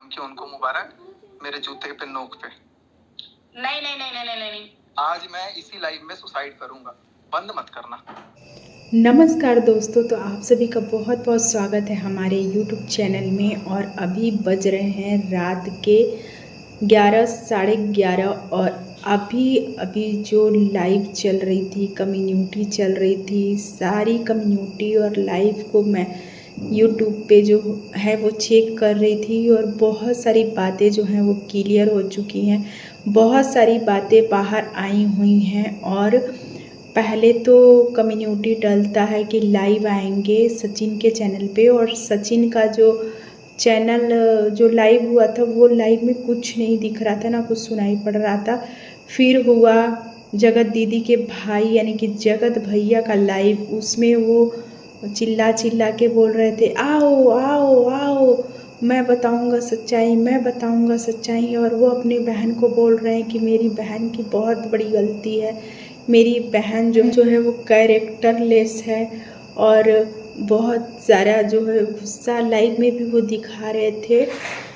कि उनको मुबारक मेरे जूते पे नोक पे। नहीं नहीं नहीं नहीं नहीं नहीं। आज मैं इसी लाइव में सुसाइड करूंगा, बंद मत करना। नमस्कार दोस्तों, तो आप सभी का बहुत बहुत स्वागत है हमारे YouTube चैनल में। और अभी बज रहे हैं रात के 11 साढ़े 11 और अभी जो लाइव चल रही थी, कम्युनिटी चल रही थी, सारी कम्युनिटी और लाइव को मैं YouTube पे जो है वो चेक कर रही थी और बहुत सारी बातें जो हैं वो क्लियर हो चुकी हैं। बहुत सारी बातें बाहर आई हुई हैं। और पहले तो कम्युनिटी डलता है कि लाइव आएंगे सचिन के चैनल पे, और सचिन का जो चैनल जो लाइव हुआ था वो लाइव में कुछ नहीं दिख रहा था, ना कुछ सुनाई पड़ रहा था। फिर हुआ जगत दीदी के भाई यानी कि जगत भैया का लाइव, उसमें वो चिल्ला चिल्ला के बोल रहे थे आओ आओ आओ, मैं बताऊंगा सच्चाई, मैं बताऊंगा सच्चाई। और वो अपनी बहन को बोल रहे हैं कि मेरी बहन की बहुत बड़ी गलती है, मेरी बहन जो है वो कैरेक्टरलेस है। और बहुत सारा जो है गुस्सा लाइव में भी वो दिखा रहे थे।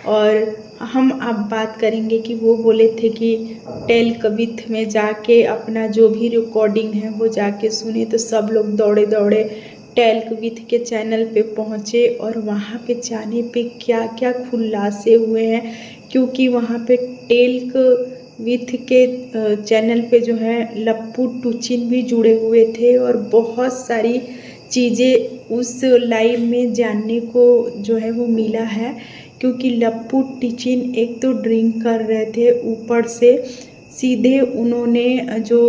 और हम अब बात करेंगे कि वो बोले थे कि टेल कविथ में जाके अपना जो भी रिकॉर्डिंग है वो जाके सुने। तो सब लोग दौड़े दौड़े टेल कविथ के चैनल पे पहुँचे और वहाँ पे जाने पे क्या क्या खुलासे हुए हैं, क्योंकि वहाँ पे टेल विथ के चैनल पे जो है लप्पू टूचिन भी जुड़े हुए थे। और बहुत सारी चीज़ें उस लाइव में जानने को जो है वो मिला है, क्योंकि लप्पू टूचिन एक तो ड्रिंक कर रहे थे, ऊपर से सीधे उन्होंने जो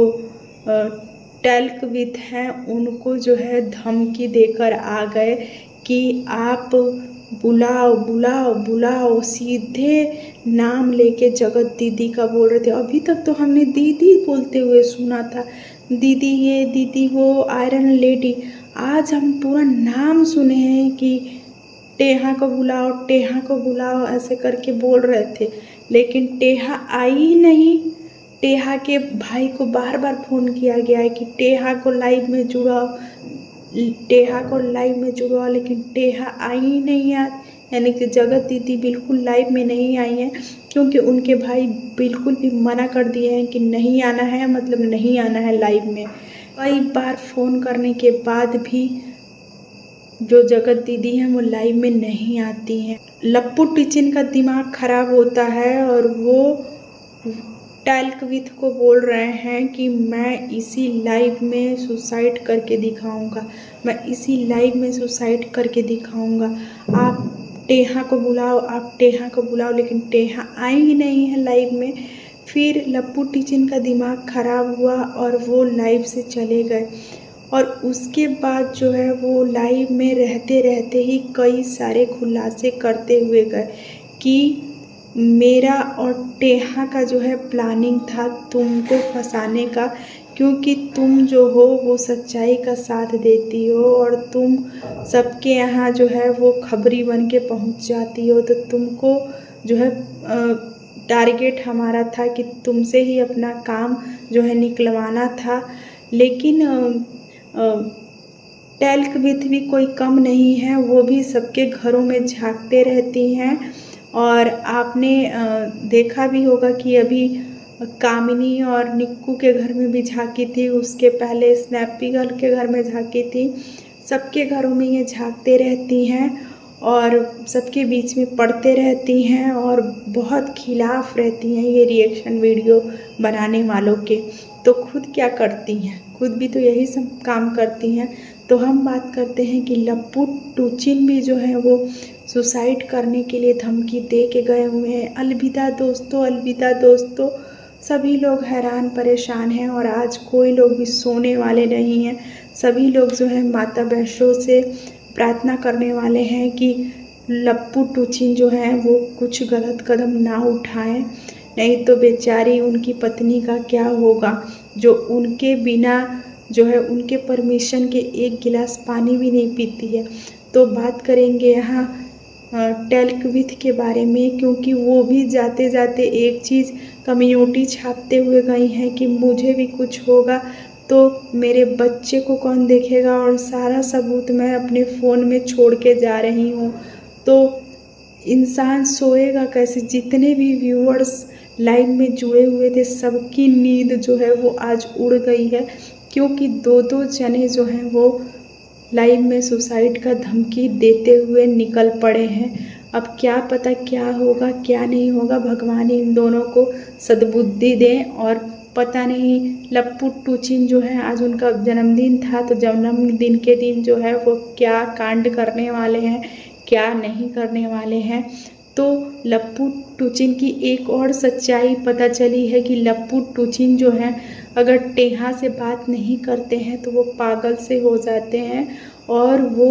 टेल्क विथ हैं उनको जो है धमकी देकर आ गए कि आप बुलाओ बुलाओ बुलाओ, सीधे नाम लेके जगत दीदी का बोल रहे थे। अभी तक तो हमने दीदी बोलते हुए सुना था, दीदी ये दीदी वो, आयरन लेडी। आज हम पूरा नाम सुने हैं कि टेहा को बुलाओ, टेहा को बुलाओ, ऐसे करके बोल रहे थे, लेकिन टेहा आई ही नहीं। टेहा के भाई को बार बार फ़ोन किया गया है कि टेहा को लाइव में जुड़ाओ, टेहा को लाइव में जुड़वाओ, लेकिन टेहा आई ही नहीं आज। यानी कि जगत दीदी बिल्कुल लाइव में नहीं आई हैं, क्योंकि उनके भाई बिल्कुल भी मना कर दिए हैं कि नहीं आना है, मतलब नहीं आना है लाइव में। कई बार फ़ोन करने के बाद भी जो जगत दीदी हैं वो लाइव में नहीं आती हैं। लप्पू टिचिन का दिमाग खराब होता है और वो टेल्क विथ को बोल रहे हैं कि मैं इसी लाइव में सुसाइड करके दिखाऊंगा, मैं इसी लाइव में सुसाइड करके दिखाऊंगा। आप टेहा को बुलाओ, आप टेहा को बुलाओ, लेकिन टेहा आई ही नहीं है लाइव में। फिर लप्पू टिचिन का दिमाग खराब हुआ और वो लाइव से चले गए। और उसके बाद जो है वो लाइव में रहते रहते ही कई सारे खुलासे करते हुए गए कि मेरा और टेहा का जो है प्लानिंग था तुमको फंसाने का, क्योंकि तुम जो हो वो सच्चाई का साथ देती हो और तुम सबके यहाँ जो है वो खबरी बन के पहुँच जाती हो। तो तुमको जो है टारगेट हमारा था कि तुमसे ही अपना काम जो है निकलवाना था। लेकिन टेल्क विथ भी कोई कम नहीं है, वो भी सबके घरों में झांकते रहती हैं। और आपने देखा भी होगा कि अभी कामिनी और निक्कू के घर में भी झांकी थी, उसके पहले स्नैपी गर्ल के घर में झांकी थी। सबके घरों में ये झांकते रहती हैं और सबके बीच में पढ़ते रहती हैं और बहुत खिलाफ रहती हैं ये रिएक्शन वीडियो बनाने वालों के। तो खुद क्या करती हैं, खुद भी तो यही सब काम करती हैं। तो हम बात करते हैं कि लप्पू टूचिन भी जो है वो सुसाइड करने के लिए धमकी दे के गए हुए हैं। अलविदा दोस्तों, अलविदा दोस्तों। सभी लोग हैरान परेशान हैं और आज कोई लोग भी सोने वाले नहीं हैं। सभी लोग जो है माता वैष्णो से प्रार्थना करने वाले हैं कि लप्पू टूचिन जो है वो कुछ गलत कदम ना उठाएं, नहीं तो बेचारी उनकी पत्नी का क्या होगा, जो उनके बिना जो है उनके परमिशन के एक गिलास पानी भी नहीं पीती है। तो बात करेंगे यहाँ टेल्क विथ के बारे में, क्योंकि वो भी जाते जाते एक चीज़ कम्युनिटी छापते हुए गई हैं कि मुझे भी कुछ होगा तो मेरे बच्चे को कौन देखेगा, और सारा सबूत मैं अपने फ़ोन में छोड़ के जा रही हूँ। तो इंसान सोएगा कैसे। जितने भी व्यूअर्स लाइव में जुड़े हुए थे सबकी नींद जो है वो आज उड़ गई है, क्योंकि दो जने जो हैं वो लाइव में सुसाइड का धमकी देते हुए निकल पड़े हैं। अब क्या पता क्या होगा क्या नहीं होगा, भगवान इन दोनों को सद्बुद्धि दें। और पता नहीं लप्पू टूचिन जो है आज उनका जन्मदिन था, तो जन्मदिन के दिन जो है वो क्या कांड करने वाले हैं क्या नहीं करने वाले हैं। तो लप्पू टूचिन की एक और सच्चाई पता चली है कि लप्पू टूचिन जो है अगर टेहा से बात नहीं करते हैं तो वो पागल से हो जाते हैं और वो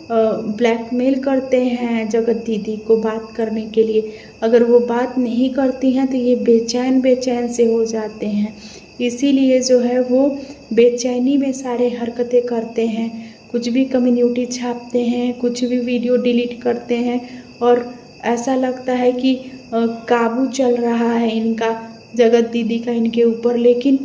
ब्लैकमेल करते हैं जगत दीदी को बात करने के लिए। अगर वो बात नहीं करती हैं तो ये बेचैन से हो जाते हैं, इसीलिए जो है वो बेचैनी में सारे हरकतें करते हैं। कुछ भी कम्युनिटी छापते हैं, कुछ भी वीडियो डिलीट करते हैं और ऐसा लगता है कि काबू चल रहा है इनका, जगत दीदी का इनके ऊपर। लेकिन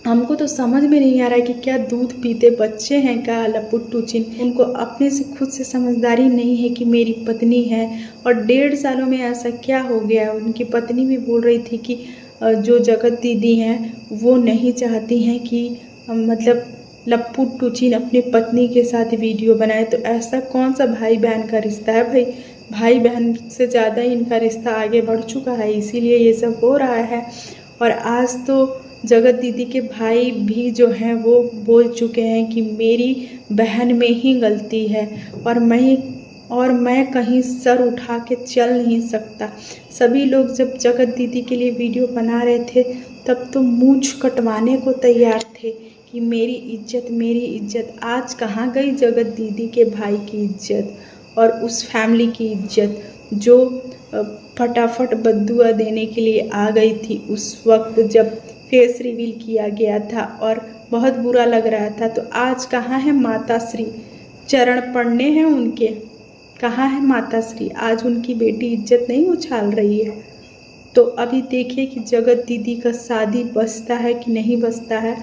हमको तो समझ में नहीं आ रहा है कि क्या दूध पीते बच्चे हैं क्या लप्पू टूचिन। उनको अपने से खुद से समझदारी नहीं है कि मेरी पत्नी है, और 1.5 सालों में ऐसा क्या हो गया। उनकी पत्नी भी बोल रही थी कि जो जगत दीदी हैं वो नहीं चाहती हैं कि मतलब लप्पू टूचिन अपनी पत्नी के साथ वीडियो बनाए। तो ऐसा कौन सा भाई बहन का रिश्ता है भाई, भाई बहन से ज़्यादा इनका रिश्ता आगे बढ़ चुका है, इसीलिए ये सब हो रहा है। और आज तो जगत दीदी के भाई भी जो हैं वो बोल चुके हैं कि मेरी बहन में ही गलती है और मैं कहीं सर उठा के चल नहीं सकता। सभी लोग जब जगत दीदी के लिए वीडियो बना रहे थे तब तो मूंछ कटवाने को तैयार थे कि मेरी इज्जत। आज कहाँ गई जगत दीदी के भाई की इज्जत और उस फैमिली की इज्जत जो फटाफट बद्दुआ देने के लिए आ गई थी उस वक्त जब फेस रिवील किया गया था और बहुत बुरा लग रहा था। तो आज कहाँ है माता श्री, चरण पड़ने हैं उनके, कहाँ है माता श्री। आज उनकी बेटी इज्जत नहीं उछाल रही है। तो अभी देखिए कि जगत दीदी का शादी बचता है कि नहीं बचता है।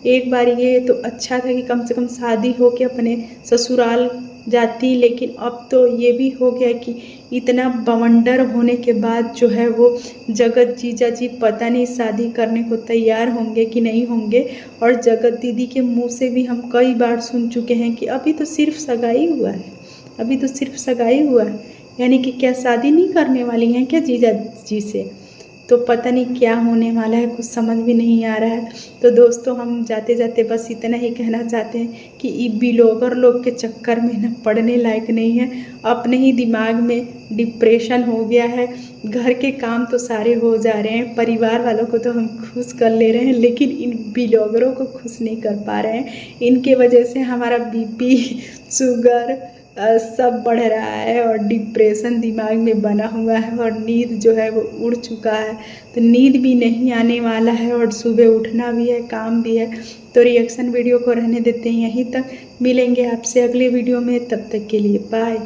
एक बार ये तो अच्छा था कि कम से कम शादी हो के अपने ससुराल जाती, लेकिन अब तो ये भी हो गया कि इतना बवंडर होने के बाद जो है वो जगत जीजा जी पता नहीं शादी करने को तैयार होंगे कि नहीं होंगे। और जगत दीदी के मुंह से भी हम कई बार सुन चुके हैं कि अभी तो सिर्फ सगाई हुआ है, अभी तो सिर्फ सगाई हुआ है, यानी कि क्या शादी नहीं करने वाली हैं क्या जीजा जी से। तो पता नहीं क्या होने वाला है, कुछ समझ भी नहीं आ रहा है। तो दोस्तों हम जाते जाते बस इतना ही कहना चाहते हैं कि ये ब्लॉगर लोग के चक्कर में ना पड़ने लायक नहीं है। अपने ही दिमाग में डिप्रेशन हो गया है। घर के काम तो सारे हो जा रहे हैं, परिवार वालों को तो हम खुश कर ले रहे हैं, लेकिन इन ब्लॉगरों को खुश नहीं कर पा रहे हैं। इनके वजह से हमारा बीपी शुगर सब बढ़ रहा है और डिप्रेशन दिमाग में बना हुआ है और नींद जो है वो उड़ चुका है। तो नींद भी नहीं आने वाला है और सुबह उठना भी है, काम भी है। तो रिएक्शन वीडियो को रहने देते हैं यहीं तक, मिलेंगे आपसे अगले वीडियो में, तब तक के लिए बाय।